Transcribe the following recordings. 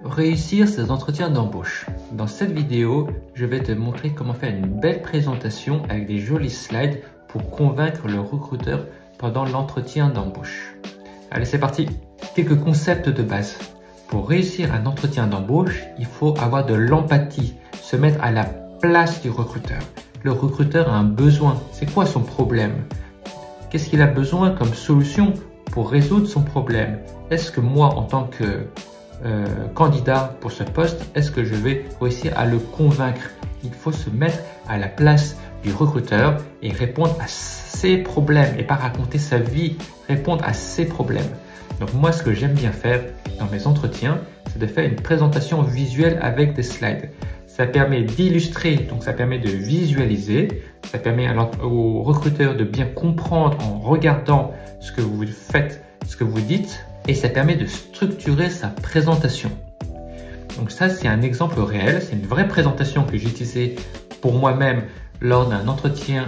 Réussir ses entretiens d'embauche. Dans cette vidéo, je vais te montrer comment faire une belle présentation avec des jolis slides pour convaincre le recruteur pendant l'entretien d'embauche. Allez, c'est parti! Quelques concepts de base. Pour réussir un entretien d'embauche, il faut avoir de l'empathie, se mettre à la place du recruteur. Le recruteur a un besoin. C'est quoi son problème? Qu'est-ce qu'il a besoin comme solution pour résoudre son problème? Est-ce que moi, en tant que candidat pour ce poste, est-ce que je vais réussir à le convaincre? Il faut se mettre à la place du recruteur et répondre à ses problèmes et pas raconter sa vie, répondre à ses problèmes. Donc moi, ce que j'aime bien faire dans mes entretiens, c'est de faire une présentation visuelle avec des slides. Ça permet d'illustrer, donc ça permet de visualiser, ça permet au recruteur de bien comprendre en regardant ce que vous faites, ce que vous dites, et ça permet de structurer sa présentation. Donc ça, c'est un exemple réel, c'est une vraie présentation que j'ai utilisée pour moi-même lors d'un entretien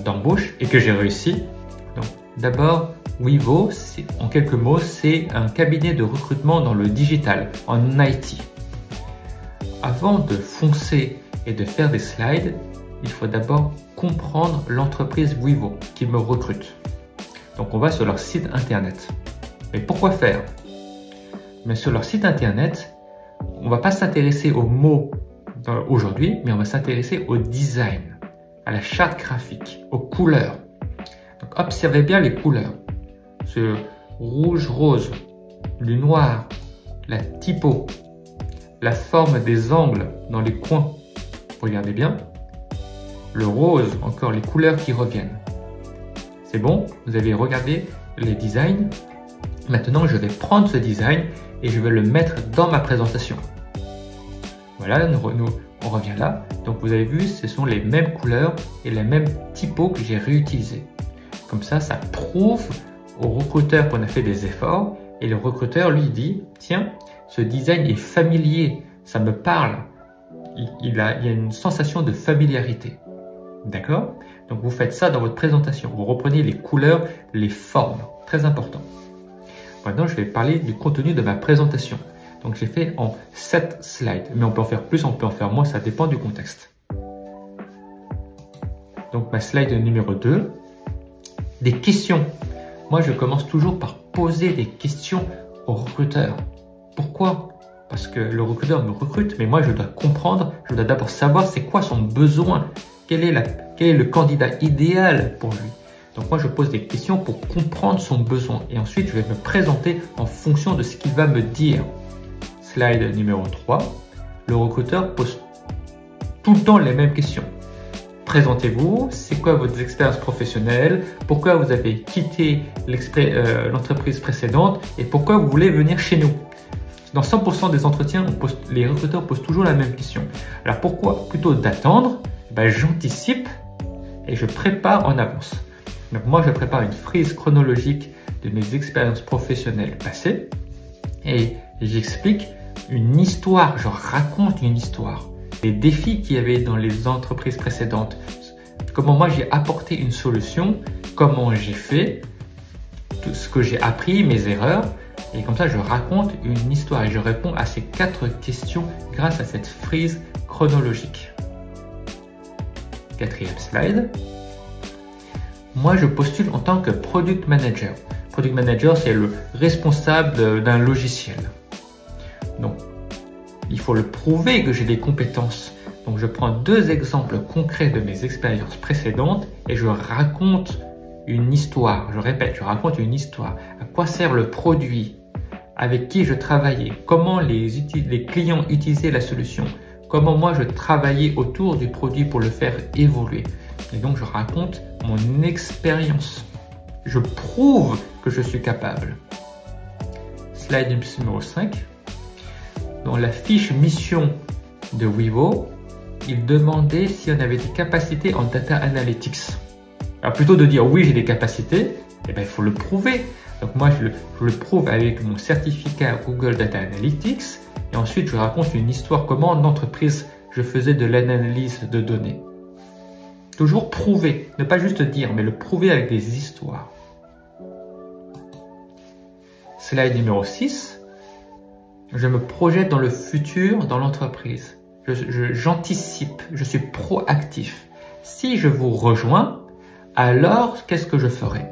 d'embauche et que j'ai réussi. Donc d'abord, Weavo, en quelques mots, c'est un cabinet de recrutement dans le digital, en IT. Avant de foncer et de faire des slides, il faut d'abord comprendre l'entreprise Weavo qui me recrute. Donc on va sur leur site internet. Mais pourquoi faire? Mais sur leur site internet, on ne va pas s'intéresser aux mots aujourd'hui, mais on va s'intéresser au design, à la charte graphique, aux couleurs. Donc observez bien les couleurs. Ce rouge-rose, le noir, la typo, la forme des angles dans les coins. Regardez bien. Le rose, encore les couleurs qui reviennent. C'est bon? Vous avez regardé les designs. Maintenant, je vais prendre ce design et je vais le mettre dans ma présentation. Voilà, on revient là. Donc, vous avez vu, ce sont les mêmes couleurs et les mêmes typos que j'ai réutilisés. Comme ça prouve au recruteur qu'on a fait des efforts et le recruteur lui dit, tiens, ce design est familier, ça me parle. Il y a une sensation de familiarité. D'accord? Donc, vous faites ça dans votre présentation. Vous reprenez les couleurs, les formes. Très important. Maintenant, je vais parler du contenu de ma présentation. Donc, j'ai fait en 7 slides. Mais on peut en faire plus, on peut en faire moins, ça dépend du contexte. Donc, ma slide numéro 2. Des questions. Moi, je commence toujours par poser des questions au recruteur. Pourquoi? Parce que le recruteur me recrute, mais moi, je dois comprendre, je dois d'abord savoir c'est quoi son besoin. Quel est le candidat idéal pour lui? Donc moi, je pose des questions pour comprendre son besoin. Et ensuite, je vais me présenter en fonction de ce qu'il va me dire. Slide numéro 3. Le recruteur pose tout le temps les mêmes questions. Présentez-vous, c'est quoi votre expérience professionnelle? Pourquoi vous avez quitté l'entreprise précédente? Et pourquoi vous voulez venir chez nous? Dans 100% des entretiens, les recruteurs posent toujours la même question. Alors pourquoi plutôt d'attendre? J'anticipe et je prépare en avance. Donc moi, je prépare une frise chronologique de mes expériences professionnelles passées et j'explique une histoire, je raconte une histoire. Les défis qu'il y avait dans les entreprises précédentes, comment moi j'ai apporté une solution, comment j'ai fait, tout ce que j'ai appris, mes erreurs. Et comme ça, je raconte une histoire et je réponds à ces 4 questions grâce à cette frise chronologique. 4e slide. Moi, je postule en tant que Product Manager. Product Manager, c'est le responsable d'un logiciel. Donc, il faut le prouver que j'ai des compétences. Donc, je prends 2 exemples concrets de mes expériences précédentes et je raconte une histoire. Je répète, je raconte une histoire. À quoi sert le produit? Avec qui je travaillais? Comment les clients utilisaient la solution? Comment moi je travaillais autour du produit pour le faire évoluer? Et donc, je raconte mon expérience. Je prouve que je suis capable. Slide numéro 5. Dans la fiche mission de Weavo, il demandait si on avait des capacités en data analytics. Alors, plutôt de dire oui, j'ai des capacités, il faut le prouver. Donc, moi, je le prouve avec mon certificat Google Data Analytics. Et ensuite, je raconte une histoire, comment en entreprise, je faisais de l'analyse de données. Toujours prouver, ne pas juste dire, mais le prouver avec des histoires. Slide numéro 6. je me projette dans le futur, dans l'entreprise. J'anticipe, je suis proactif. Si je vous rejoins, alors qu'est-ce que je ferai?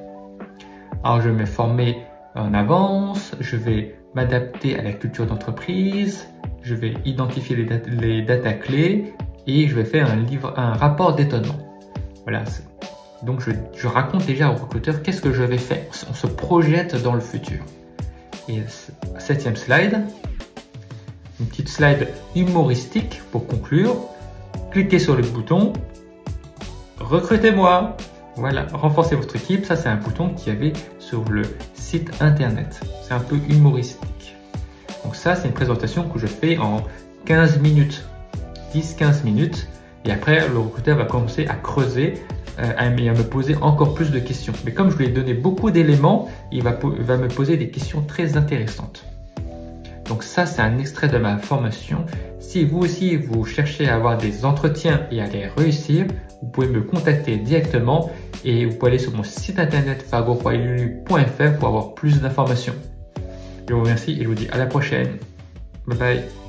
Alors je vais me former en avance, je vais m'adapter à la culture d'entreprise, je vais identifier les data clés et je vais faire un rapport d'étonnement. Voilà. Donc je raconte déjà au recruteur qu'est-ce que je vais faire. On se projette dans le futur. Et 7e slide, une petite slide humoristique pour conclure. Cliquez sur le bouton recrutez-moi. Voilà, renforcez votre équipe. Ça, c'est un bouton qu'il y avait sur le site internet. C'est un peu humoristique. Donc ça, c'est une présentation que je fais en 15 minutes, 10-15 minutes. Et après, le recruteur va commencer à creuser et à me poser encore plus de questions. Mais comme je lui ai donné beaucoup d'éléments, il va me poser des questions très intéressantes. Donc ça, c'est un extrait de ma formation. Si vous aussi, vous cherchez à avoir des entretiens et à les réussir, vous pouvez me contacter directement et vous pouvez aller sur mon site internet fargo.ilulu.fr pour avoir plus d'informations. Je vous remercie et je vous dis à la prochaine. Bye bye.